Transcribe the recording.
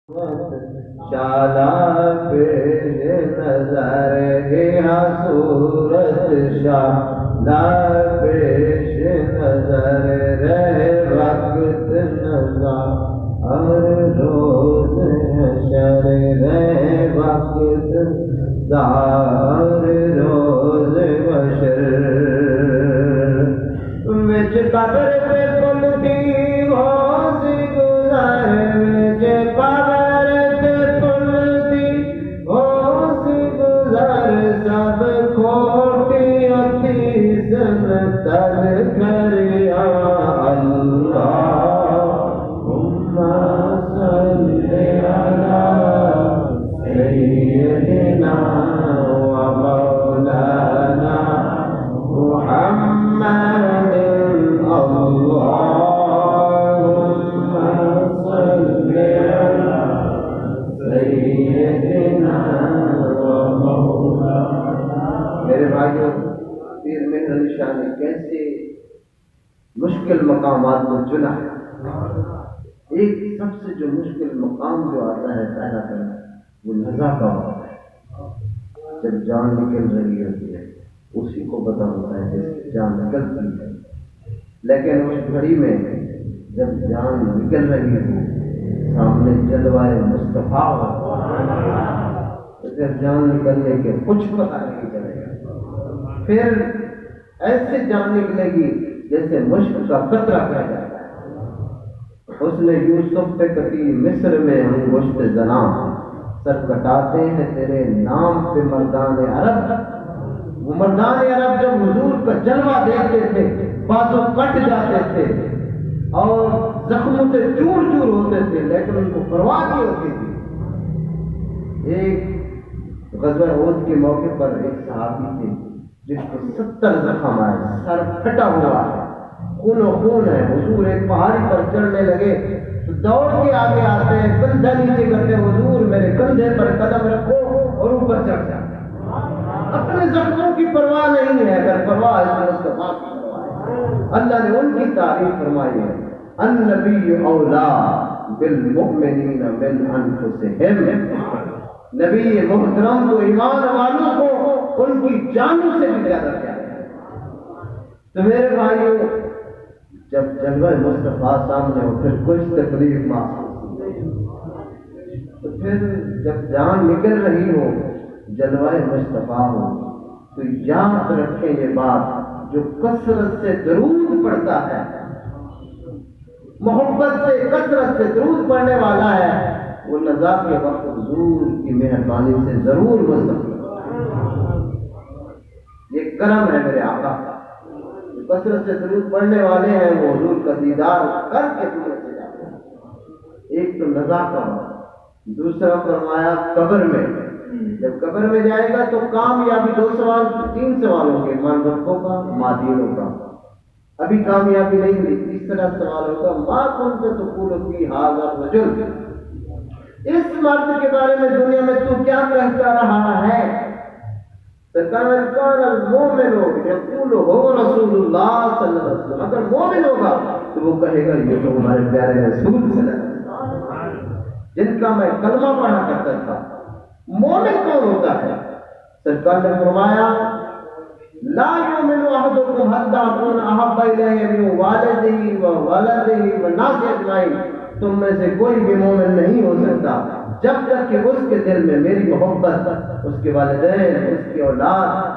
شالا پیش نظر گیا صورت شالا پیش نظر رہے وقت نظر ہر روز حشر رہے وقت ہر روز حشر وچ قبر پہ کل دی ہوش گزر وچ قبر پہ کل دی ہوش گزر سب کھوٹی اتی سنتر کریا اللہم صلی علی سیدنا و مولانا محمد میرے بھائیوں، پیر مہر علی شاہ نے کیسے مشکل مقامات کو چنا ہے۔ ایک سب سے جو مشکل مقام جو آتا ہے پیدا کرنا وہ نزا کا ہوتا ہے۔ جب جان نکل رہی ہوتی ہے اسی کو پتا ہوتا ہے کہ جان نکلتی ہے، لیکن اس گھڑی میں جب جان نکل رہی ہو سامنے جلوائے مصطفیٰ ہو تو پھر جان نکلنے کے کچھ پتہ نہیں چلے گا۔ پھر ایسے جان نکلے گی جیسے مشک کا قطرہ کہہ جاتا ہے۔ اس نے یوسف پہ کٹی مصر میں انگشت زنا، سر کٹاتے ہیں تیرے نام پہ مردان عرب۔ وہ مردان عرب جب حضور کا جلوہ دیکھتے تھے بازو کٹ جاتے تھے اور زخموں سے چور چور ہوتے تھے، لیکن ان کو پرواہ نہیں ہوتی تھی۔ ایک غزوہ احد کے موقع پر ایک صحابی تھے جس کو 70 زخم آئے، سر پھٹا ہوا ہے، خون و خون ہے۔ حضور ایک پہاڑی پر چڑھنے لگے تو دوڑ کے آگے آتے ہیں، کندھا نیچے کرتے، حضور میرے کندھے پر قدم رکھو اور اوپر چڑھ جاتے۔ اپنے زخموں کی پرواہ نہیں ہے، اگر پرواہ ہے تو مصطفیٰ کی پرواہ ہے۔ اللہ نے ان کی تعریف فرمائی ہے، النبی اولا بالمؤمنین من انفسہم۔ نبی محترم کو، ایمان والوں کو ان کی جانوں سے بھی زیادہ پیارا ہے۔ تو میرے بھائیوں، جب جلوہ مصطفیٰ سامنے ہو پھر کچھ تکلیف محسوس ہوئی، تو پھر جب جان نکل رہی ہو جلوہ مصطفیٰ ہو تو یاد رکھیں یہ بات، جو کثرت سے درود پڑھتا ہے، محبت سے کثرت سے درود پڑھنے والا ہے، وہ نزا کے وقت حضور کی مہربانی سے ضرور مستقبل۔ یہ کرم ہے میرے آقا، جو کثرت سے درود پڑھنے والے ہیں وہ حضور کا دیدار کر کے دنیا سے جاتے ہیں۔ ایک تو نزا کا وقت، دوسرا فرمایا قبر میں، جب قبر میں جائے گا تو کامیابی 2 سوال 3 سوال ہوں گے، من ربوں کا، مادینوں کا، ابھی کامیابی نہیں ہوئی۔ تیسرا سوال ہوگا ما کنت تقول فی ھذا الرجل، اس مرد کے بارے میں دنیا میں تو کیا کہتا رہا ہے؟ کان المؤمن یقول هو رسول اللہ صلی اللہ علیہ وسلم، اگر مومن ہوگا تو وہ کہے گا یہ تو ہمارے پیارے رسول صلی اللہ علیہ وسلم جن کا میں کلمہ پڑھا کرتا تھا۔ مومن کون ہوتا ہے؟ سرکار نے فرمایا لا یؤمن احدکم حتی اکون احب الیہ من والدہ وولدہ والناس اجمعین، تم میں سے کوئی بھی مومن نہیں ہو سکتا جب تک کہ اس کے دل میں میری محبت، اس کے والدین، اس کی اولاد